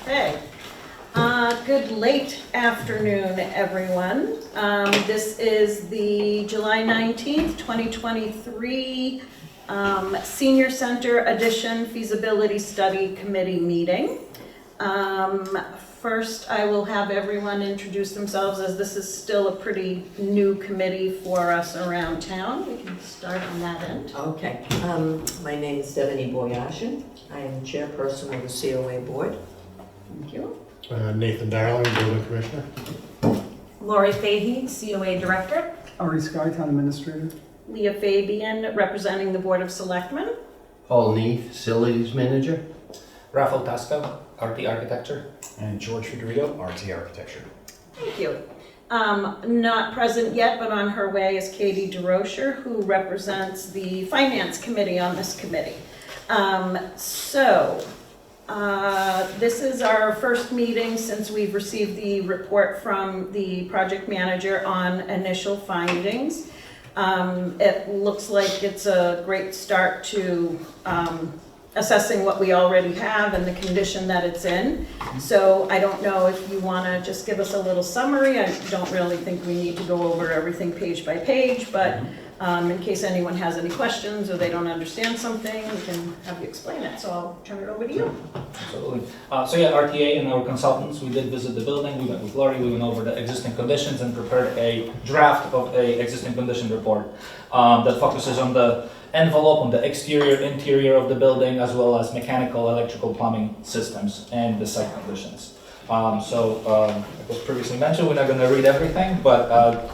Okay. Good late afternoon, everyone. This is the July 19th, 2023 Senior Center Addition Feasibility Study Committee meeting. First, I will have everyone introduce themselves, as this is still a pretty new committee for us around town. We can start on that end. Okay, my name is Devaney Boyashin. I am chairperson of the COA board. Thank you. Nathan Darling, Building Commissioner. Lori Fahey, COA Director. Ari Sky, Town Administrator. Leah Fabian, representing the Board of Selectmen. Paul Neath, Facilities Manager. Rafael Tasco, RT Architecture. And George Federico, RT Architecture. Thank you. Not present yet, but on her way is Katie DeRocher, who represents the Finance Committee on this committee. This is our first meeting since we've received the report from the project manager on initial findings. It looks like it's a great start to assessing what we already have and the condition that it's in. So I don't know if you want to just give us a little summary. I don't really think we need to go over everything page by page, but in case anyone has any questions or they don't understand something, we can have you explain it. So I'll turn it over to you. Absolutely. RTA and our consultants, we did visit the building. We met with Lori. We went over the existing conditions and prepared a draft of a existing condition report that focuses on the envelope, on the exterior, interior of the building, as well as mechanical, electrical, plumbing systems and the site conditions. As was previously mentioned, we're not going to read everything, but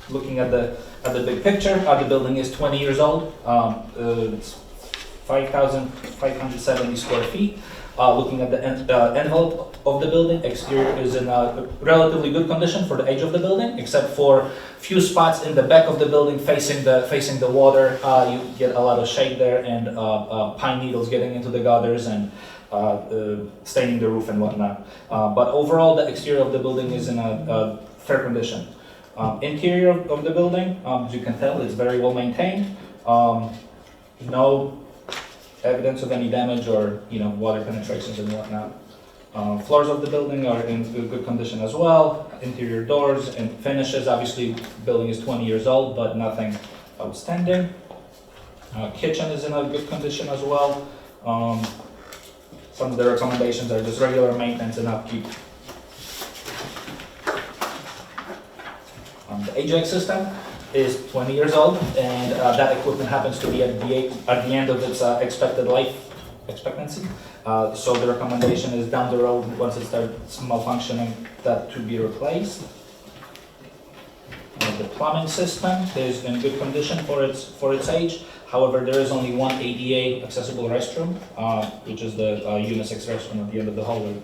looking at the big picture, the building is 20 years old. It's 5,570 square feet. Looking at the envelope of the building, exterior is in a relatively good condition for the age of the building, except for few spots in the back of the building facing the water. You get a lot of shade there and pine needles getting into the gutters and staining the roof and whatnot. But overall, the exterior of the building is in a fair condition. Interior of the building, as you can tell, it's very well maintained. No evidence of any damage or water penetrations and whatnot. Floors of the building are in good condition as well. Interior doors and finishes, obviously the building is 20 years old, but nothing outstanding. Kitchen is in a good condition as well. Some of the recommendations are just regular maintenance and upkeep. The AJAX system is 20 years old, and that equipment happens to be at the end of its expected life expectancy. So the recommendation is down the road, once it starts malfunctioning, that to be replaced. The plumbing system is in good condition for its age. However, there is only one ADA accessible restroom, which is the unisex restroom at the end of the hallway.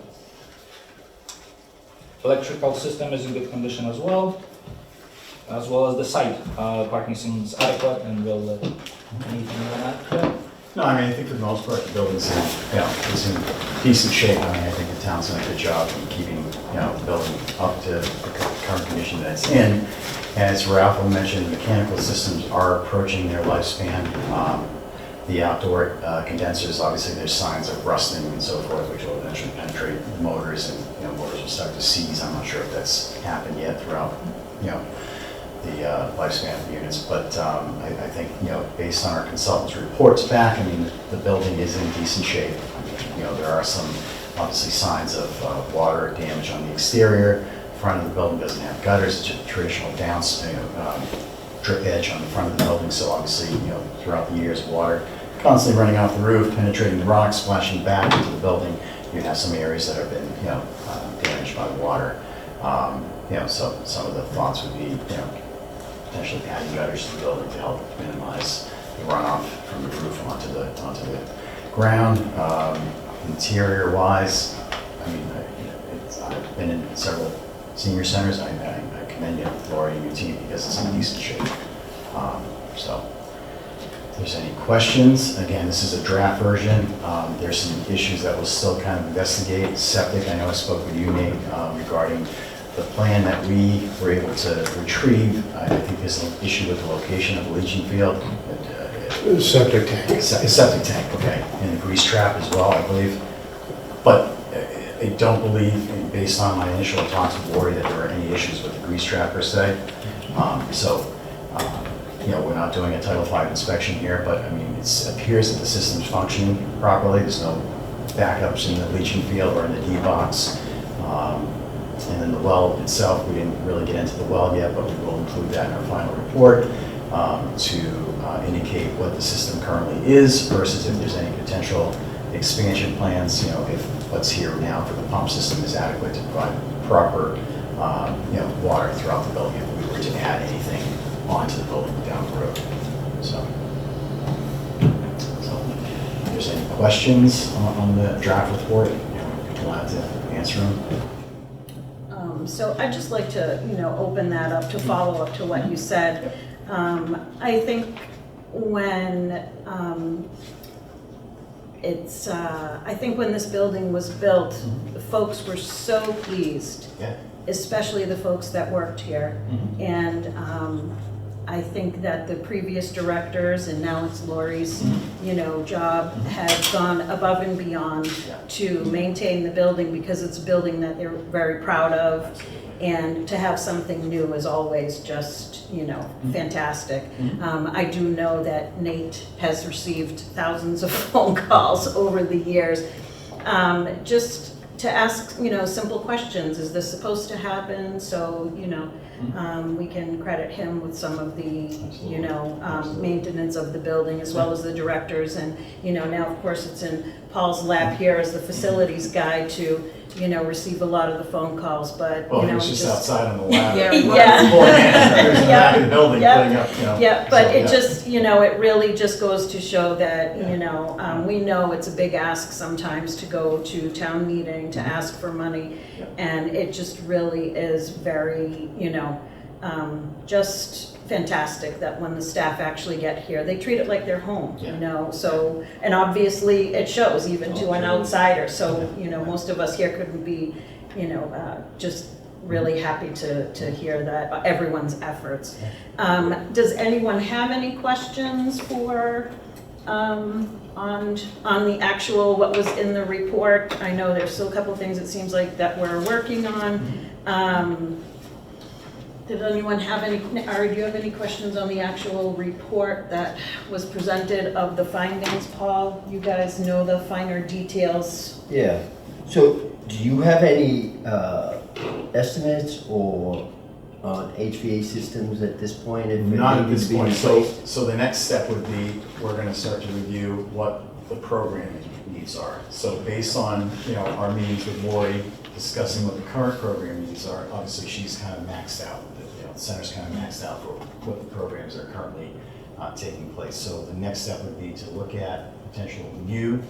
Electrical system is in good condition as well as the site. Parking seems adequate, and we'll anything you want to add to that? No, I mean, I think for the most part, the building's it's in decent shape. I mean, I think the town's done a good job in keeping, the building up to the current condition that it's in. As Ralph mentioned, mechanical systems are approaching their lifespan. The outdoor condensers, obviously there's signs of rusting and so forth, which will eventually penetrate the motors, and motors will start to seize. I'm not sure if that's happened yet throughout, the lifespan of the units, but I think, based on our consultants' reports back, I mean, the building is in decent shape. I mean, there are some, obviously, signs of water damage on the exterior. The front of the building doesn't have gutters, it's just a traditional drip edge on the front of the building, so obviously, throughout the years, water constantly running off the roof, penetrating the rocks, splashing back into the building. You have some areas that have been, damaged by water. So some of the thoughts would be, potentially adding gutters to the building to help minimize the runoff from the roof onto the ground. Interior-wise, I mean, I've been in several senior centers. I commend you, Lori, and your team, because it's in decent shape. So, if there's any questions, again, this is a draft version. There's some issues that we'll still kind of investigate. Septic, I know I spoke with you, Nate, regarding the plan that we were able to retrieve. I think there's an issue with the location of the leaching field. Septic tank. Septic tank, okay. And the grease trap as well, I believe. But I don't believe, based on my initial talks with Lori, that there are any issues with the grease trap per se. We're not doing a Title V inspection here, but I mean, it appears that the system's functioning properly. There's no backups in the leaching field or in the D-box. And then the well itself, we didn't really get into the well yet, but we will include that in our final report to indicate what the system currently is versus if there's any potential expansion plans, if what's here now for the pump system is adequate to provide proper water throughout the building if we were to add anything onto the building down the road. So if there's any questions on the draft report, I'd be glad to answer them. So I'd just like to, open that up to follow up to what you said. I think when I think when this building was built, the folks were so pleased, especially the folks that worked here. And I think that the previous directors, and now it's Lori's, job, has gone above and beyond to maintain the building because it's a building that they're very proud of. And to have something new is always just, fantastic. I do know that Nate has received thousands of phone calls over the years, just to ask, simple questions. Is this supposed to happen? So, we can credit him with some of the, maintenance of the building as well as the directors. And, now of course it's in Paul's lap here as the facilities guy to, receive a lot of the phone calls, but, Well, he was just outside on the lab. Yeah. He was in the back of the building putting up, Yeah, but so, it just, it really just goes to show that, we know it's a big ask sometimes to go to town meeting to ask for money. And it just really is very, just fantastic that when the staff actually get here, they treat it like their home, so, and obviously it shows even to an outsider. So, most of us here couldn't be, just really happy to hear that, everyone's efforts. Does anyone have any questions for, on the actual, what was in the report? I know there's still a couple things it seems like that we're working on. Did anyone have any, or do you have any questions on the actual report that was presented of the findings, Paul? You guys know the finer details. Yeah. So do you have any estimates or on HVAC systems at this point? If not it at needs this to be point. replaced? So the next step would be, we're going to start to review what the programming needs are. So based on, our meetings with Lori, discussing what the current program needs are, obviously she's kind of maxed out. The center's kind of maxed out for what the programs are currently taking place. So the next step would be to look at potential new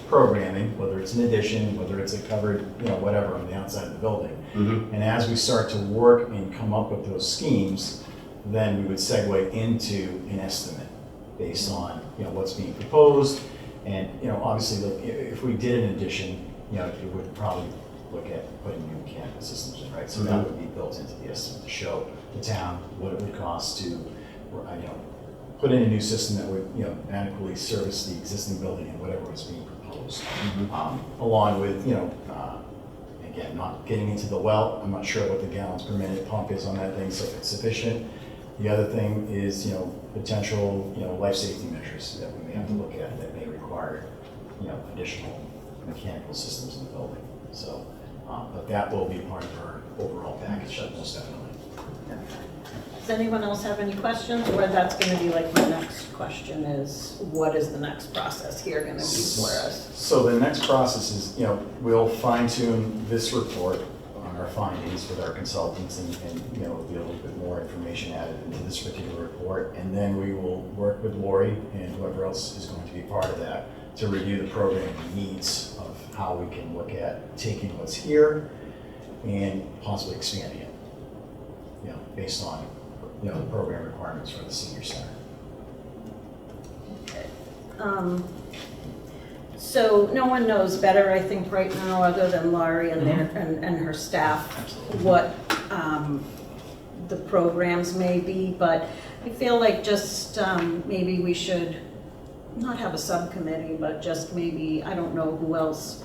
programming, whether it's an addition, whether it's a covered, whatever on the outside of the building. And as we start to work and come up with those schemes, then we would segue into an estimate based on, what's being proposed. And, obviously, look, if we did an addition, it would probably look at putting new mechanical systems in, right? So that would be built into the estimate to show the town what it would cost to, put in a new system that would, adequately service the existing building and whatever was being proposed. Along with, again, not getting into the well. I'm not sure what the gallons per minute pump is on that thing, so if it's sufficient. The other thing is, potential, life safety measures that we may have to look at that may require, additional mechanical systems in the building. So, but that will be part of our overall package, most definitely. Does anyone else have any questions? Or that's going to be like my next question is, what is the next process here going to be for us? So the next process is, we'll fine tune this report on our findings with our consultants and there'll be a little bit more information added into this particular report. And then we will work with Lori and whoever else is going to be part of that to review the program needs of how we can look at taking what's here and possibly expanding it, based on, the program requirements for the senior center. So no one knows better, I think, right now, other than Laurie and and her staff, what the programs may be. But I feel like just maybe we should not have a subcommittee, but just maybe, I don't know who else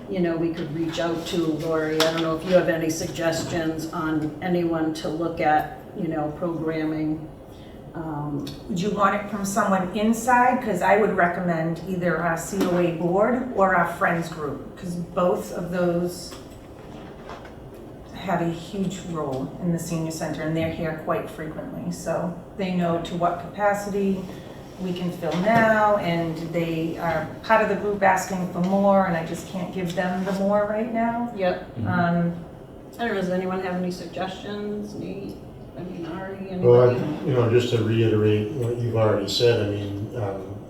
you know, we could reach out to. Lori, I don't know if you have any suggestions on anyone to look at, you know, programming. Would you want it from someone inside? Because I would recommend either our COA board or our friends group, because both of those have a huge role in the senior center, and they're here quite frequently. So they know to what capacity we can fill now, and they are part of the group asking for more, and I just can't give them the more right now. Yep. Um, I don't know, does anyone have any suggestions? Nate? I mean, Ari, Well, anybody? you know, just to reiterate what you've already said, I mean,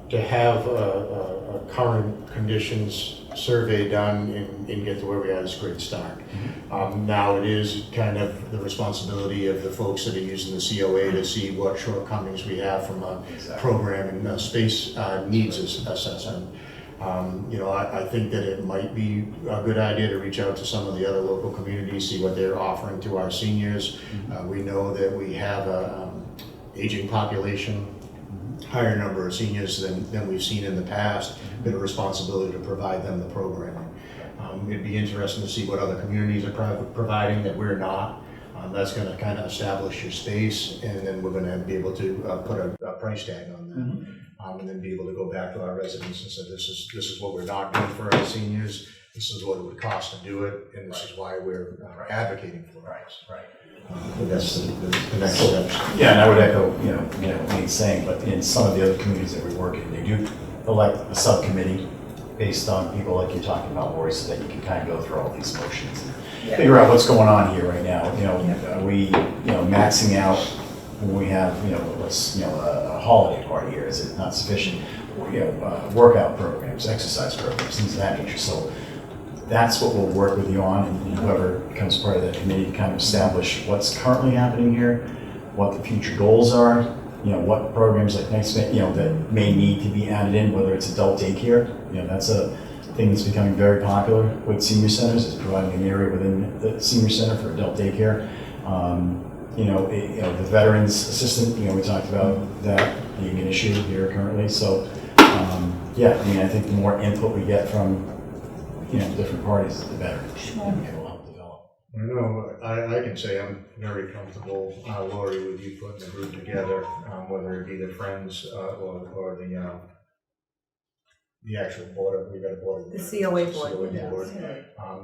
to have a current conditions survey done and get to where we are is a great start. Now it is kind of the responsibility of the folks that are using the COA to see what shortcomings we have from a program and space needs assessment. You know, I think that it might be a good idea to reach out to some of the other local communities, see what they're offering to our seniors. We know that we have a aging population, higher number of seniors than we've seen in the past, been a responsibility to provide them the programming. It'd be interesting to see what other communities are providing that we're not. That's going to kind of establish your space, and then we're going to be able to put a price tag on that, and then be able to go back to our residents and say, this is what we're not doing for our seniors. This is what it would cost to do it, and this is why we're advocating for it. But that's the next step. Yeah, and I would echo, what Nate's saying, but in some of the other communities that we work in, they do elect a subcommittee based on people like you're talking about, Lori, so that you can kind of go through all these motions and figure out what's going on here right now. Are we, maxing out when we have, a holiday party here? Is it not sufficient? Workout programs, exercise programs, things of that nature. So that's what we'll work with you on, and whoever becomes part of that committee to kind of establish what's currently happening here, what the future goals are, what programs like next, that may need to be added in, whether it's adult daycare. That's a thing that's becoming very popular with senior centers, is providing an area within the senior center for adult daycare. The veterans assistant, we talked about that being an issue here currently. So, I think the more input we get from different parties, the better. Sure. It will help develop. I know, I can say I'm very comfortable, Lori, with you putting the group together, whether it be the friends or the actual board. We got a board. The COA board. COA Yes. board.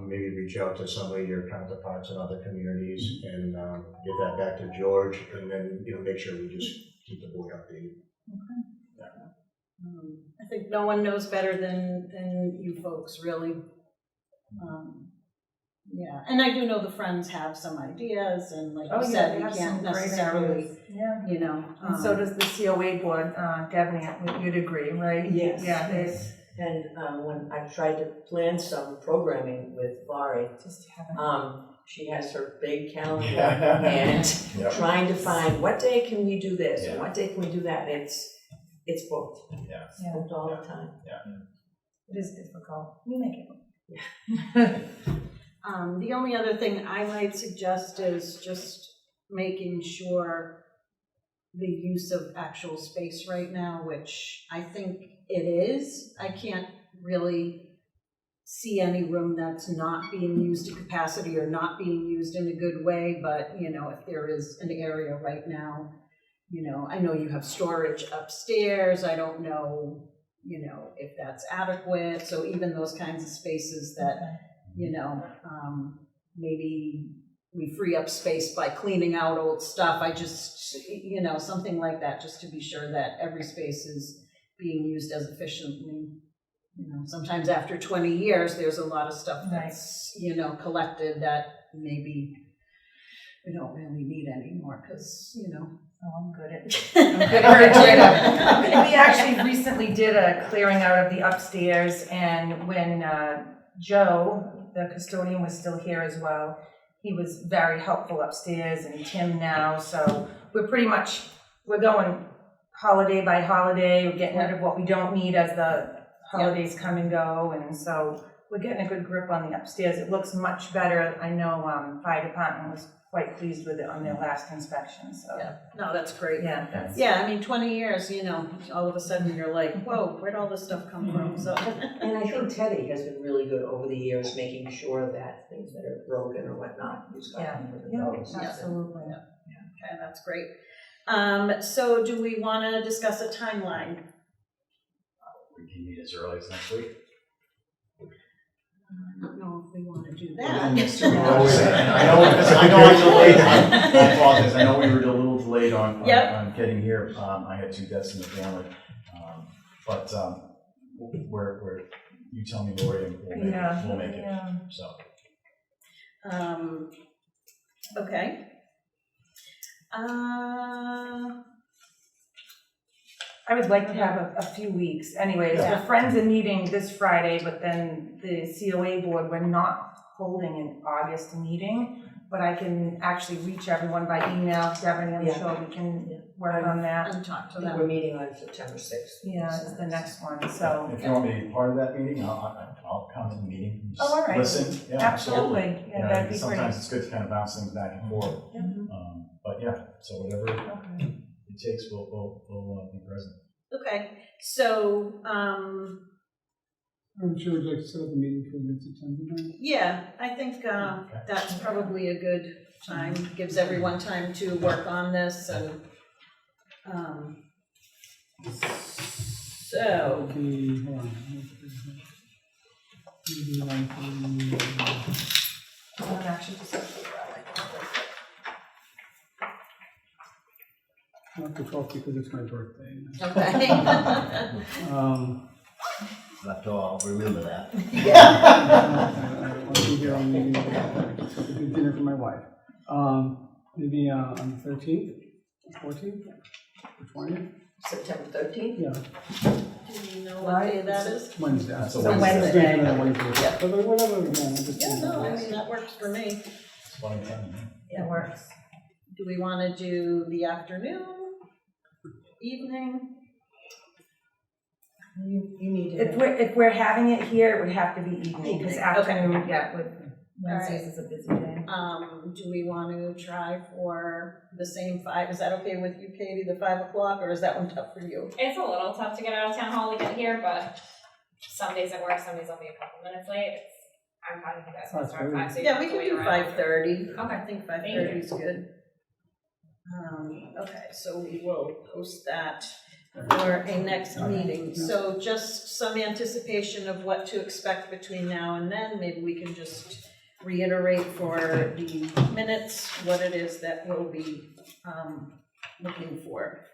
Maybe reach out to some of your counterparts in other communities and get that back to George, and then make sure we just keep the board updated. Okay. I think no one knows better than you folks, really. And I do know the friends have some ideas, and like you said, we can't necessarily, and so does the COA board, Debbie, you'd agree, right? Yes. Yeah. And when I tried to plan some programming with Laurie, she has her big calendar and trying to find what day can we do this and what day can we do that. It's booked. It's booked all the time. It is difficult. We make it work. The only other thing I might suggest is just making sure the use of actual space right now, which I think it is. I can't really see any room that's not being used to capacity or not being used in a good way, but if there is an area right now, I know you have storage upstairs. I don't know, if that's adequate. So even those kinds of spaces that, maybe we free up space by cleaning out old stuff. I just, something like that, just to be sure that every space is being used as efficiently. Sometimes after 20 years, there's a lot of stuff that's, collected that maybe we don't really need anymore because, I'm good at it. We actually recently did a clearing out of the upstairs, and when Joe, the custodian, was still here as well, he was very helpful upstairs, and Tim now. So we're going holiday by holiday. We're getting rid of what we don't need as the holidays come and go, and so we're getting a good grip on the upstairs. It looks much better. I know fire department was quite pleased with it on their last inspection, so. Yeah, no, that's great. Yeah, that's. Yeah, I mean, 20 years, you know, all of a sudden you're like, whoa, where'd all this stuff come from? So, And I think Teddy has been really good over the years, making sure that things that are broken or whatnot, he's gotten rid of those. Absolutely. okay, that's great. So do we want to discuss a timeline? We can meet as early as next week. I don't know if we want to do Within that. the next 2 weeks. I know I'm delayed. I apologize. I know we were a little delayed on getting here. I had 2 deaths in the family. But you tell me, Lori, and we'll make it. Yeah. So. Okay. I would like to have a few weeks. Anyways, the Friends are meeting this Friday, but then the COA board, we're not holding an August meeting, but I can actually reach everyone by email. Debbie, I'm sure we can work on that. And talk to I think them. we're meeting on September 6th. Yeah, it's the next one, so. If you want me to be part of that meeting, I'll come to the meeting. And just Oh, all right. Listen. Yeah, Absolutely. Yeah, that'd be sometimes great. it's good to kind of bounce things back and forth. But yeah, so whatever Okay. it takes, we'll be present. Okay, so, I'm sure would like to set up a meeting for mid-September then. yeah, I think that's probably a good time. Gives everyone time to work on this and, so, Hold on. Maybe like, Actually, just. not the 12th because it's my birthday. okay. After all, remember that. I'll be here on maybe, just have to do dinner for my wife. Maybe on the 13th, 14th, the 20th? September 13th? Yeah, Do you know what day that is? Wednesday. That's a So Wednesday. Yeah, but whatever, yeah, just. Yeah, no, I mean, that works for me. It's 1:10. It works. Do we want to do the afternoon, evening? You need to. If we're having it here, it would have to be evening, because Evening, afternoon, with Wednesdays right. is a busy day. Do we want to try for the same 5? Is that okay with you, Katie, the 5 o'clock, or is that one tough for you? It's a little tough to get out of town hall to get here, but some days it works, some days I'll be a couple minutes late. I'm talking to you guys want to start at 5, so you Yeah, don't we have to can wait do around. 5:30. Okay. I think 5:30 is good. Okay, so we will post that for a next meeting. So just some anticipation of what to expect between now and then. Maybe we can just reiterate for the minutes what it is that we'll be looking for.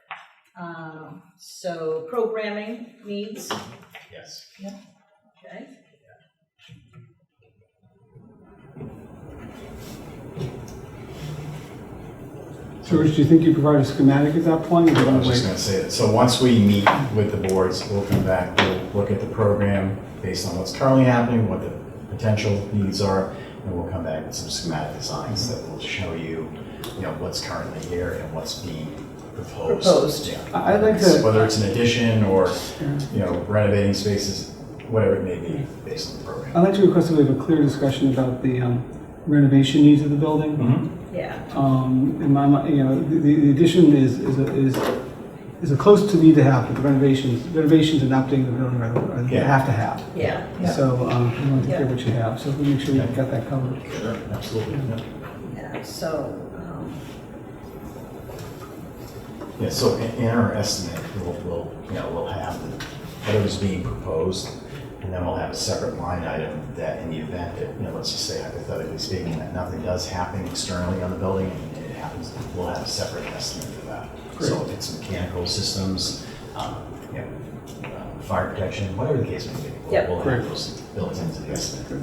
So programming needs, Yes. okay. So Rich, do you think you provide a schematic at that point? Or do you I want was to just wait? going to say that. So once we meet with the boards, we'll come back, we'll look at the program based on what's currently happening, what the potential needs are, and we'll come back with some schematic designs that will show you, what's currently here and what's being proposed. Proposed. Yeah. I'd like to- Whether it's an addition or, renovating spaces, whatever it may be, based on the program. I'd like to request that we have a clear discussion about the renovation needs of the building. Yeah. In my mind, the addition is a close to need to have, but the renovations and updating the building are Yeah. have to have. Yeah. So we want to take care of what you have, so we make sure we've got that covered. Sure, absolutely. Yeah, so, Yeah, so in our estimate, we'll have whatever's being proposed, and then we'll have a separate line item that in the event that, let's just say hypothetically speaking, that nothing does happen externally on the building, and it happens, we'll have a separate estimate for that. So if it's mechanical systems, fire protection, whatever the case may be, we'll have those built into the estimate.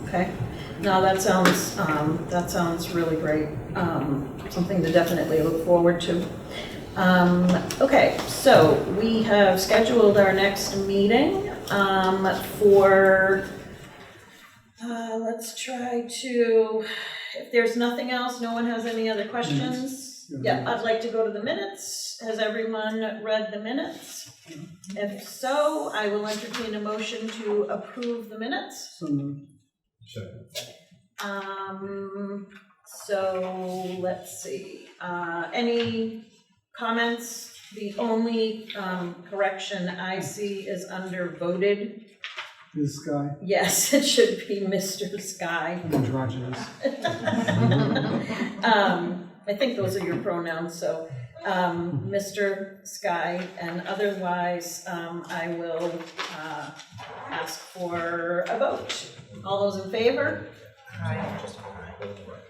okay. No, that sounds really great. Something to definitely look forward to. Okay, so we have scheduled our next meeting for, let's try to, if there's nothing else, no one has any other questions? Yeah, I'd like to go to the minutes. Has everyone read the minutes? If so, I will entertain a motion to approve the minutes. So moved. So, let's see, any comments? The only correction I see is under voted. This guy, Yes, it should be Mr. Sky. androgynous. I think those are your pronouns, so Mr. Sky, and otherwise I will ask for a vote. All those in favor?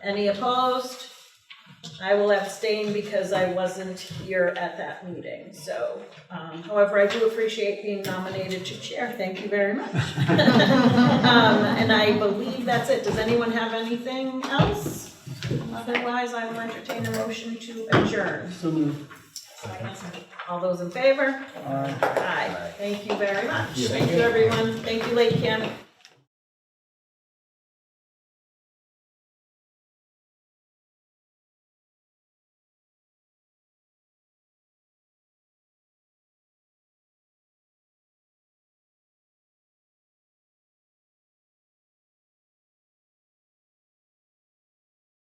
Any opposed? I will abstain because I wasn't here at that meeting, so, however, I do appreciate being nominated to chair, thank you very much. And I believe that's it, does anyone have anything else? Otherwise, I will entertain a motion to adjourn. So moved. All those in favor? Aye. Thank you very much. Thank you, everyone, thank you, LakeCAM.